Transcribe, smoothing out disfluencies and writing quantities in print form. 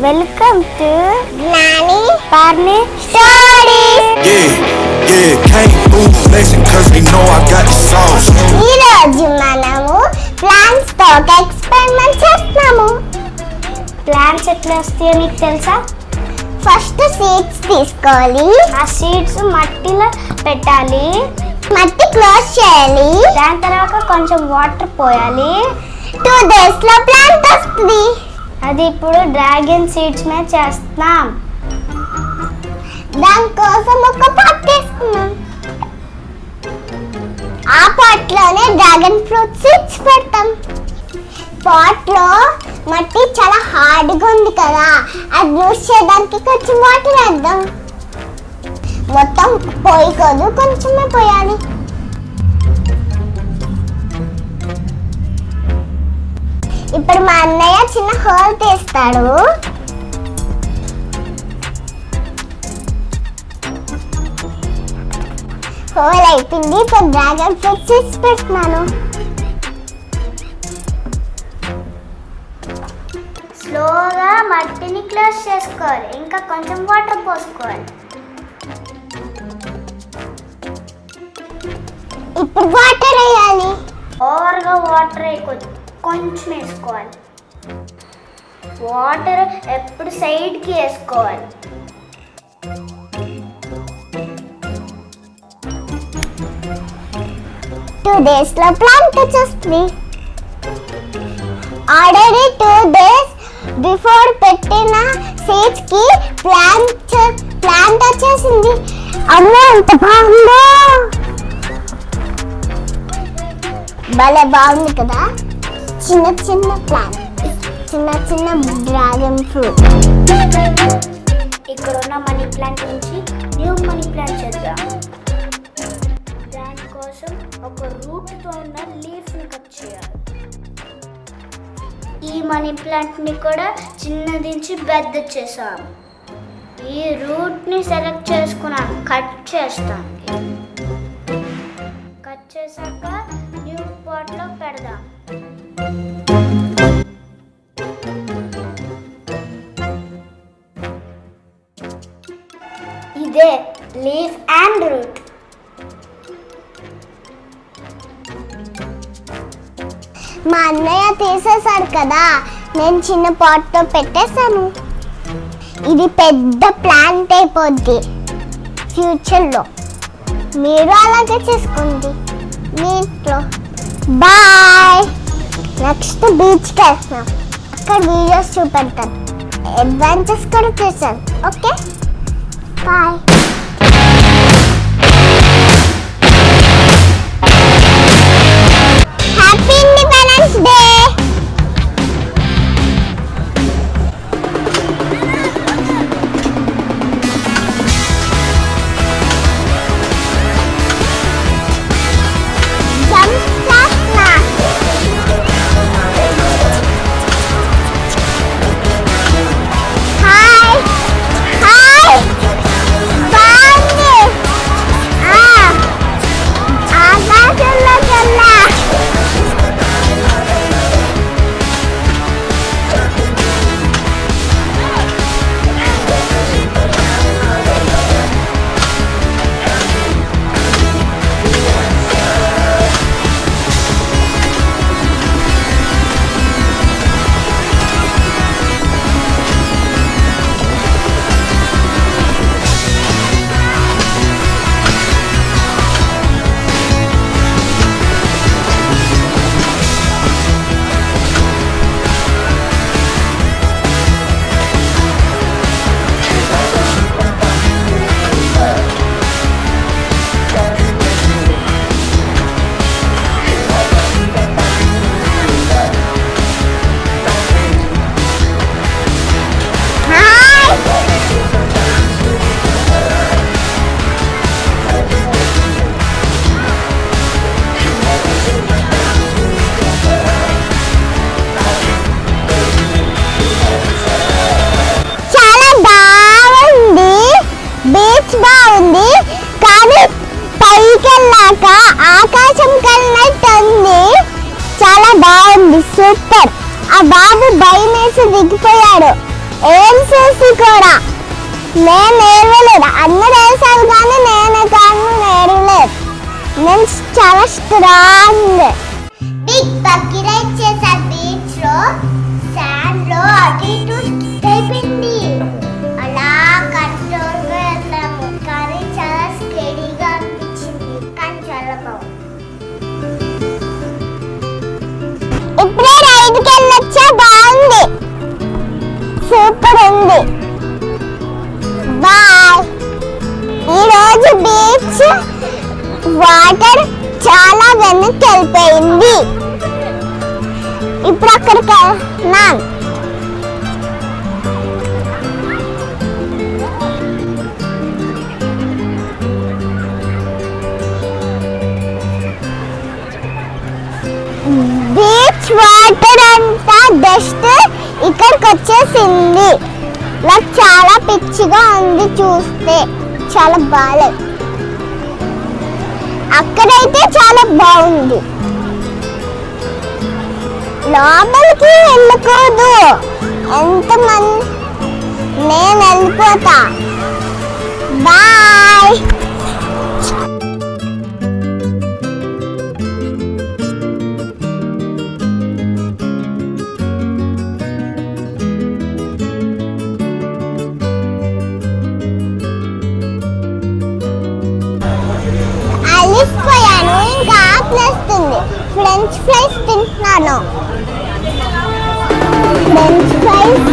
Welcome to Nani Parni Stories. Can't move flexing cause they know I got the sauce. ఈ రోజు మనము plants తో ఒక experiment చేస్తున్నాము. ప్లాంట్స్ ఎట్లా వస్తాయో నీకు తెలుసా? ఫస్ట్ సీడ్స్ తీసుకోవాలి. ఆ సీడ్స్ మట్టిలో పెట్టాలి. మట్టి క్లోజ్ చేయాలి. దాని తర్వాత కొంచెం వాటర్ పోయాలి. 2 days లో ప్లాంట్ వస్తుంది. అది ఇప్పుడు డ్రాగన్ సీడ్స్ మీద చేస్తున్నాం. దానికోసం ఒక పాట్ తీసుకున్నాం. ఆ పాట్ లోనే డ్రాగన్ ఫ్రూట్ సీడ్స్ పెడతాం. పాట్ లో మట్టి చాలా హార్డ్గా ఉంది కదా, అది యూస్ చేయడానికి కొంచెం వాటర్ వేద్దాం. మొత్తం పోయకూడదు, కొంచెమే పోయాలి. ఇప్పుడు మా అన్నయ్య చిన్న హోల్ తీస్తాడు. హోల్ అయిపోయింది. ఇప్పుడు డ్రాగన్ ఫ్రూట్ సీడ్స్ పెడుతున్నాను. స్లోగా మట్టిని క్లోజ్ చేసుకోవాలి. ఇంకా కొంచెం వాటర్ పోసుకోవాలి. ఇప్పుడు వాటర్ వేయాలి. ఓవర్గా వాటర్ వేయకూడదు, కొంచెం వేసుకోవాలి. వాటర్ ఎప్పుడు సైడ్కి వేసుకోవాలి. టూ డేస్లో ప్లాంట్ వచ్చేస్తుంది. ఆల్రెడీ 2 days బిఫోర్ పెట్టిన సీడ్స్ కి ప్లాంట్ వచ్చేసింది. అమ్మో ఎంత బాగుందో, భలే బాగుంది కదా. చిన్న చిన్న ప్లాంట్, చిన్న చిన్న డ్రాగన్ ఫ్రూట్. ఇక్కడ ఉన్న మనీ ప్లాంట్ నుంచి న్యూ మనీ ప్లాంట్ చేద్దాం. దానికోసం ఒక రూట్తో ఉన్న లీఫ్ని కట్ చేయాలి. ఈ మనీ ప్లాంట్ని కూడా చిన్నదించి పెద్ద చేసాం. ఈ రూట్ని సెలెక్ట్ చేసుకున్నాను, కట్ చేస్తాను. కట్ చేశాక న్యూ పాట్లో పెడదాం. ఇదే లీఫ్ అండ్ రూట్. మా అన్నయ్య తీసేశాడు కదా, నేను చిన్న పాట్లో పెట్టేశాను. ఇది పెద్ద ప్లాంట్ అయిపోద్ది ఫ్యూచర్లో. మీరు అలాగే చేసుకోండి మీ ఇంట్లో. బాయ్. నెక్స్ట్ బీచ్కి వెళ్తున్నాం. అక్కడ వీడియోస్ చూపెడతాను, అడ్వెంచర్స్ కూడా చేశాను. Okay bye. Happy independence day. Super. ఆ బాబు భయమేసి దిగిపోయాడు. ఏం చూసి కూడా నేను ఏడవలేదు. అందరూ వేసారు కానీ నేను కానీ ఏడవలేదు. నేను చాలా స్ట్రాంగ్. బిగ్ బగ్గి రైడ్ చేసా బీచ్ లో. శాండ్ లో అటు ఇటు స్కిట్ అయిపోయింది. అలా కంట్రోల్ గా వెళ్ళాము కానీ చాలా స్కేరీగా అనిపించింది. కానీ చాలా బాగుంది. ఇప్పుడే రైడ్కి వెళ్ళొచ్చా, బాగుంది, సూపర్ ఉంది. బాయ్. ఈరోజు బీచ్ వాటర్ చాలా వెనక్కి వెళ్ళిపోయింది. ఇప్పుడు అక్కడికి వెళ్తున్నాం. బీచ్ వాటర్ అంతా డస్ట్ ఇక్కడికి వచ్చేసింది. నాకు చాలా పిచ్చిగా ఉంది చూస్తే, చాలా బాలేదు. అక్కడైతే చాలా బాగుంది. లోపలికి వెళ్ళకూడదు. ఎంతమంది, నేను వెళ్ళిపోతా. బాయ్. అలిసిపోయాను, ఇంకా ఆకలేస్తుంది. ఫ్రెంచ్ ఫ్రైస్ తింటున్నాను. French fries